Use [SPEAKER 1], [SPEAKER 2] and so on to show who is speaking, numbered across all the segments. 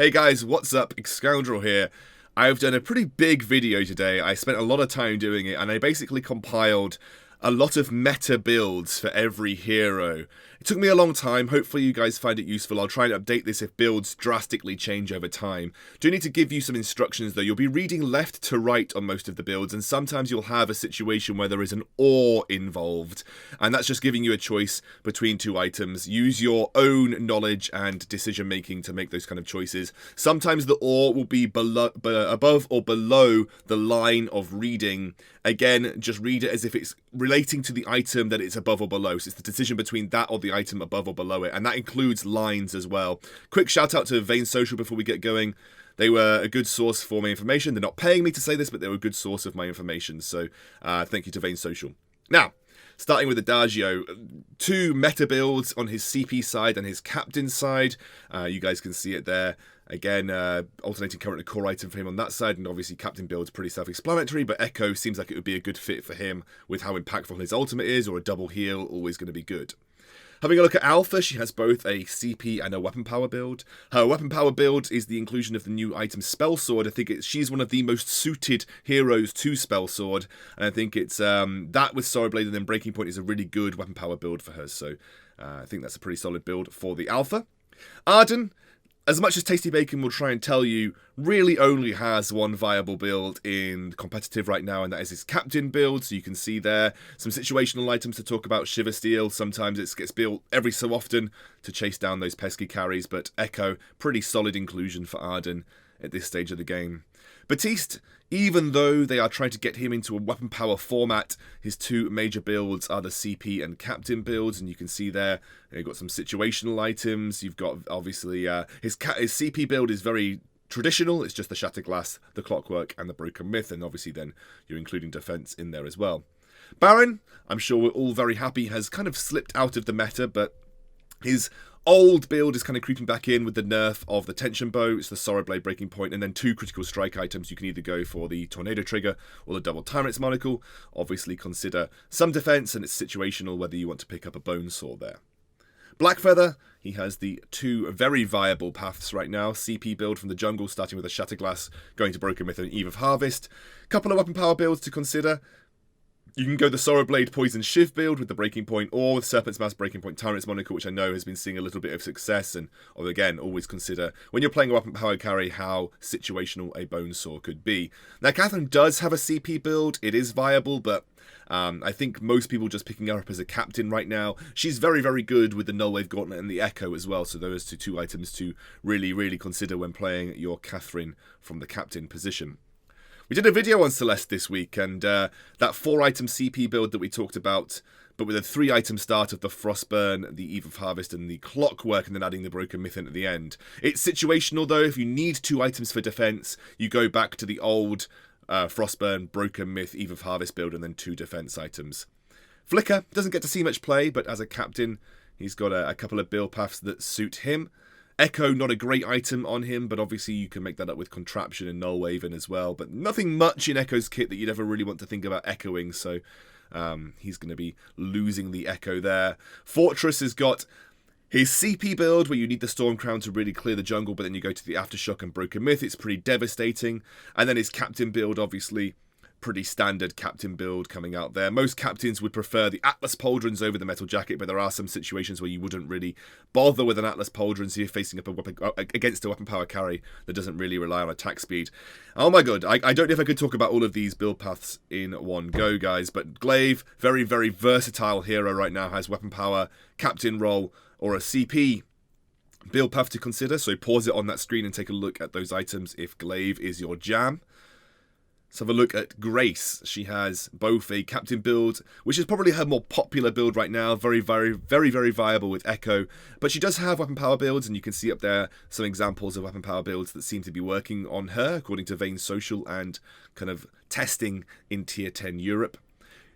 [SPEAKER 1] Hey guys, what's up? Excoundrel here. I've done a pretty big video today. I spent a lot of time doing it and I basically compiled a lot of meta builds for every hero. It took me a long time. Hopefully you guys find it useful. I'll try and update this if builds drastically change over time. Do need to give you some instructions though. You'll be reading left to right on most of the builds, and sometimes you'll have a situation where there is an or involved, and that's just giving you a choice between two items. Use your own knowledge and decision making to make those kind of choices. Sometimes the or will be above or below the line of reading. Again, just read it as if it's relating to the item that it's above or below. So it's the decision between that or the item above or below it. And that includes lines as well. Quick shout out to Vain Social before we get going. They were a good source for my information. They're not paying me to say this, but they were a good source of my information. So thank you to Vain Social. Now, starting with Adagio, two meta builds on his CP side and his captain side. You guys can see it there. Again, alternating current and core item for him on that side, and obviously captain build's pretty self-explanatory, but Echo seems like it would be a good fit for him with how impactful his ultimate is, or a double heal, always going to be good. Having a look at Alpha, she has both a CP and a weapon power build. Her weapon power build is the inclusion of the new item Spell Sword. I think she's one of the most suited heroes to Spell Sword, and I think it's that with Sword Blade and then Breaking Point is a really good weapon power build for her, so I think that's a pretty solid build for the Alpha. Ardan, as much as Tasty Bacon will try and tell you, really only has one viable build in competitive right now, and that is his captain build. So you can see there some situational items to talk about. Shiver Steel, sometimes it gets built every so often to chase down those pesky carries, but Echo, pretty solid inclusion for Ardan at this stage of the game. Baptiste, even though they are trying to get him into a weapon power format, his two major builds are the CP and captain builds, and you can see there you've got some situational items. You've got obviously his CP build is very traditional. It's just the Shattered Glass, the Clockwork, and the Broken Myth, and obviously then you're including defense in there as well. Baron, I'm sure we're all very happy, has kind of slipped out of the meta, but his old build is kind of creeping back in with the nerf of the Tension Bow. It's the Sorrow Blade Breaking Point, and then two critical strike items. You can either go for the Tornado Trigger or the Double Tyrant's Monocle. Obviously consider some defense, and it's situational whether you want to pick up a Bone Saw there. Blackfeather, he has the two very viable paths right now. CP build from the jungle, starting with a Shatterglass, going to Broken Myth and Eve of Harvest. Couple of weapon power builds to consider. You can go the Sorrow Blade Poison Shiv build with the Breaking Point, or with Serpent's Mask Breaking Point Tyrant's Monocle, which I know has been seeing a little bit of success. And again, always consider when you're playing a weapon power carry how situational a Bone Saw could be. Now, Catherine does have a CP build. It is viable, but I think most people just picking her up as a captain right now. She's very, very good with the Nullwave Gauntlet and the Echo as well. So those are two items to really, really consider when playing your Catherine from the captain position. We did a video on Celeste this week, and that 4-item CP build that we talked about, but with a 3-item start of the Frostburn, the Eve of Harvest, and the Clockwork, and then adding the Broken Myth in at the end. It's situational though. If you need 2 items for defense, you go back to the old Frostburn, Broken Myth, Eve of Harvest build, and then 2 defense items. Flicker doesn't get to see much play, but as a captain, he's got a couple of build paths that suit him. Echo, not a great item on him, but obviously you can make that up with Contraption and Nullwave in as well. But nothing much in Echo's kit that you'd ever really want to think about echoing, so he's going to be losing the Echo there. Fortress has got his CP build, where you need the Storm Crown to really clear the jungle, but then you go to the Aftershock and Broken Myth. It's pretty devastating. And then his captain build, obviously, pretty standard captain build coming out there. Most captains would prefer the Atlas Pauldrons over the Metal Jacket, but there are some situations where you wouldn't really bother with an Atlas Pauldron, so you're facing up against a weapon power carry that doesn't really rely on attack speed. Oh my god, I don't know if I could talk about all of these build paths in one go, guys, but Glaive, very, very versatile hero right now, has weapon power, captain role, or a CP build path to consider, so pause it on that screen and take a look at those items if Glaive is your jam. Let's have a look at Grace. She has both a captain build, which is probably her more popular build right now, very, very, very, very viable with Echo, but she does have weapon power builds, and you can see up there some examples of weapon power builds that seem to be working on her, according to Vain Social and kind of testing in Tier 10 Europe.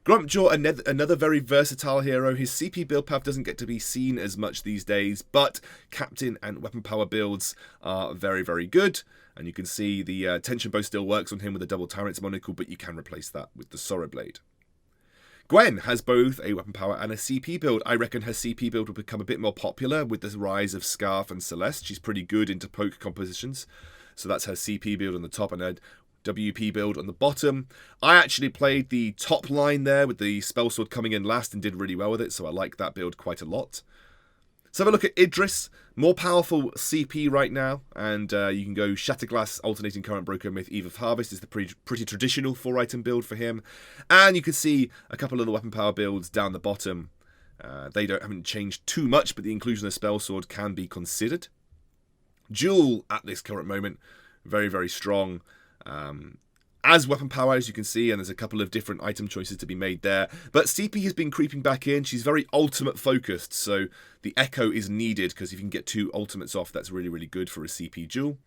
[SPEAKER 1] Grumpjaw, another very versatile hero. His CP build path doesn't get to be seen as much these days, but captain and weapon power builds are very, very good. And you can see the Tension Bow still works on him with a Double Tyrant's Monocle, but you can replace that with the Sorrow Blade. Gwen has both a weapon power and a CP build. I reckon her CP build will become a bit more popular with the rise of Skaarf and Celeste. She's pretty good into poke compositions. So that's her CP build on the top and her WP build on the bottom. I actually played the top line there with the spell sword coming in last and did really well with it. So I like that build quite a lot. Let's have a look at Idris. More powerful CP right now, and you can go Shatterglass, Alternating Current, Broken Myth, Eve of Harvest is the pretty traditional 4-item build for him. And you can see a couple of the weapon power builds down the bottom. They haven't changed too much, but the inclusion of Spell Sword can be considered. Joule, at this current moment, very, very strong. As weapon power, as you can see, and there's a couple of different item choices to be made there. But CP has been creeping back in. She's very ultimate focused, so the echo is needed, because if you can get 2 ultimates off, that's really, really good for a CP Joule.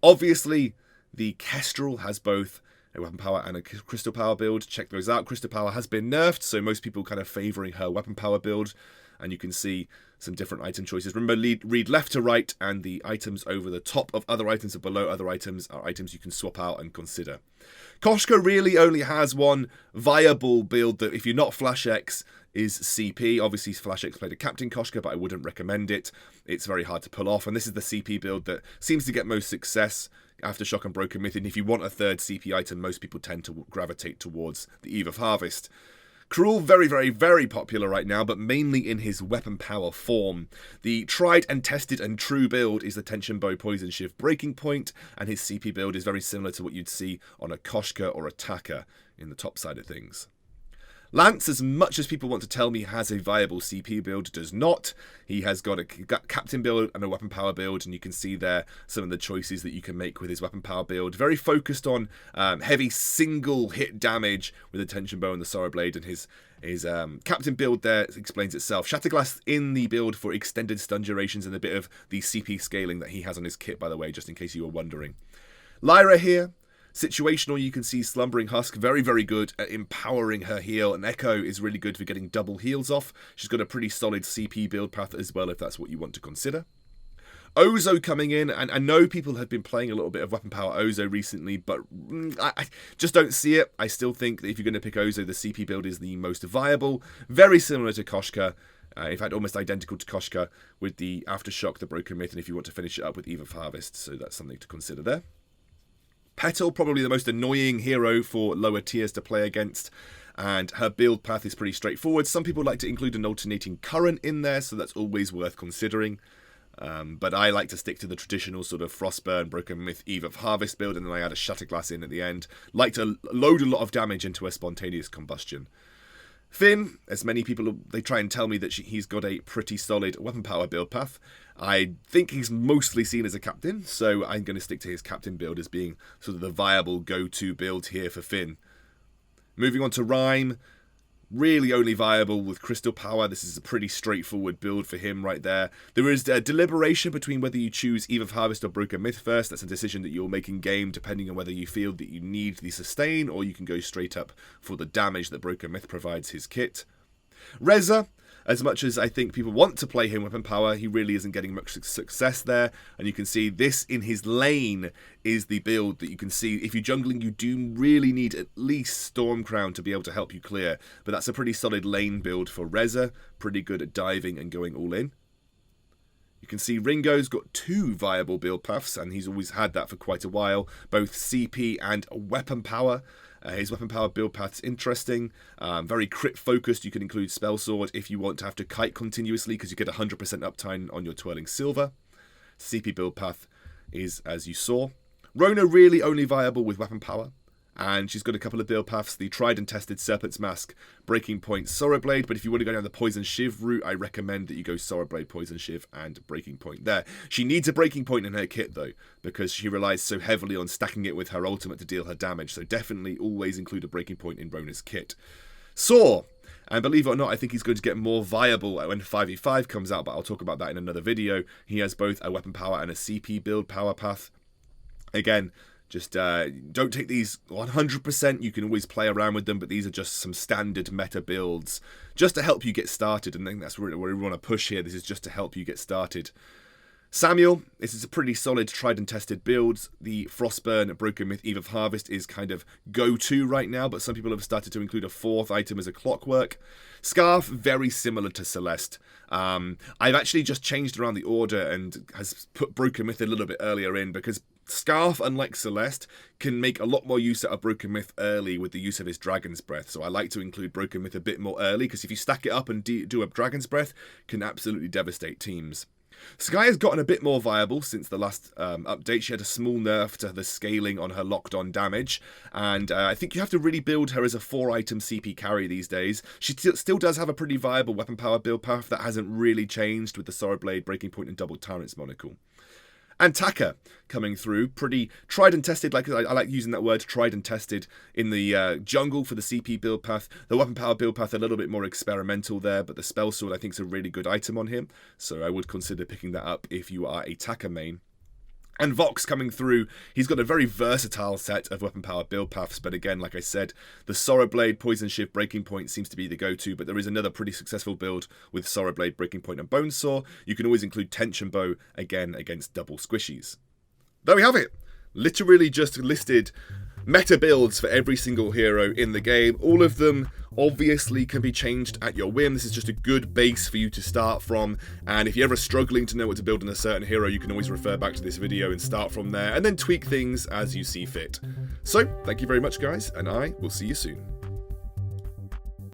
[SPEAKER 1] Obviously, the Kestrel has both a weapon power and a crystal power build. Check those out. Crystal power has been nerfed, so most people kind of favouring her weapon power build. And you can see some different item choices. Remember, read left to right, and the items over the top of other items or below other items are items you can swap out and consider. Koshka really only has one viable build that, if you're not Flash X, is CP. Obviously, Flash X played a Captain Koshka, but I wouldn't recommend it. It's very hard to pull off, and this is the CP build that seems to get most success. Aftershock and Broken Myth, and if you want a third CP item, most people tend to gravitate towards the Eve of Harvest. Krul, very, very, very popular right now, but mainly in his weapon power form. The tried and tested and true build is the Tension Bow Poison Shiv Breaking Point, and his CP build is very similar to what you'd see on a Koshka or a Taka in the top side of things. Lance, as much as people want to tell me has a viable CP build, does not. He has got a captain build and a weapon power build, and you can see there some of the choices that you can make with his weapon power build. Very focused on heavy single hit damage with the tension bow and the sorrow blade, and his captain build there explains itself. Shatterglass in the build for extended stun durations and a bit of the CP scaling that he has on his kit, by the way, just in case you were wondering. Lyra here. Situational, you can see Slumbering Husk, very, very good at empowering her heal, and Echo is really good for getting double heals off. She's got a pretty solid CP build path as well, if that's what you want to consider. Ozo coming in, and I know people have been playing a little bit of Weapon Power Ozo recently, but I just don't see it. I still think that if you're going to pick Ozo, the CP build is the most viable. Very similar to Koshka. In fact, almost identical to Koshka with the Aftershock, the Broken Myth, and if you want to finish it up with Eve of Harvest, so that's something to consider there. Petal, probably the most annoying hero for lower tiers to play against, and her build path is pretty straightforward. Some people like to include an alternating current in there, so that's always worth considering. But I like to stick to the traditional sort of Frostburn, Broken Myth, Eve of Harvest build, and then I add a Shatterglass in at the end. Like to load a lot of damage into a spontaneous combustion. Phinn, as many people, they try and tell me that he's got a pretty solid weapon power build path. I think he's mostly seen as a captain, so I'm going to stick to his captain build as being sort of the viable go-to build here for Phinn. Moving on to Reim, really only viable with crystal power. This is a pretty straightforward build for him right there. There is a deliberation between whether you choose Eve of Harvest or Broken Myth first. That's a decision that you'll make in game depending on whether you feel that you need the sustain, or you can go straight up for the damage that Broken Myth provides his kit. Reza, as much as I think people want to play him weapon power, he really isn't getting much success there. And you can see this in his lane is the build that you can see. If you're jungling, you do really need at least Stormcrown to be able to help you clear. But that's a pretty solid lane build for Reza. Pretty good at diving and going all in. You can see Ringo's got 2 viable build paths, and he's always had that for quite a while. Both CP and weapon power. His weapon power build path's interesting, very crit focused. You can include Spell Sword if you want to have to kite continuously, because you get 100% uptime on your Twirling Silver. CP build path is as you saw. Rona really only viable with weapon power, and she's got a couple of build paths, the tried and tested Serpent's Mask, Breaking Point, Sorrow Blade, but if you want to go down the Poison Shiv route, I recommend that you go Sorrow Blade, Poison Shiv, and Breaking Point there. She needs a Breaking Point in her kit though, because she relies so heavily on stacking it with her ultimate to deal her damage, so definitely always include a Breaking Point in Rona's kit. Saw, and believe it or not, I think he's going to get more viable when 5v5 comes out, but I'll talk about that in another video. He has both a weapon power and a CP build power path. Again, just don't take these 100%. You can always play around with them, but these are just some standard meta builds just to help you get started. And I think that's where we want to push here. This is just to help you get started. Samuel, this is a pretty solid tried and tested build. The Frostburn Broken Myth Eve of Harvest is kind of go-to right now, but some people have started to include a 4th item as a clockwork. Skaarf, very similar to Celeste. I've actually just changed around the order and has put Broken Myth a little bit earlier in because Skaarf, unlike Celeste, can make a lot more use out of Broken Myth early with the use of his Dragon's Breath. So I like to include Broken Myth a bit more early because if you stack it up and do a Dragon's Breath, it can absolutely devastate teams. Skye has gotten a bit more viable since the last update. She had a small nerf to the scaling on her locked-on damage, and I think you have to really build her as a 4-item CP carry these days. She still does have a pretty viable weapon power build path that hasn't really changed with the Sorrow Blade, Breaking Point, and Double Tyrant's Monocle. And Taka coming through, pretty tried and tested, like I like using that word, tried and tested in the jungle for the CP build path. The weapon power build path a little bit more experimental there, but the spell sword I think is a really good item on him, so I would consider picking that up if you are a Taka main. And Vox coming through, he's got a very versatile set of weapon power build paths, but again, like I said, the Sorrow Blade, Poison Shift, Breaking Point seems to be the go-to, but there is another pretty successful build with Sorrow Blade, Breaking Point, and Bonesaw. You can always include Tension Bow, again, against double squishies. There we have it! Literally just listed meta builds for every single hero in the game. All of them obviously can be changed at your whim. This is just a good base for you to start from, and if you're ever struggling to know what to build in a certain hero, you can always refer back to this video and start from there, and then tweak things as you see fit. So, thank you very much guys, and I will see you soon.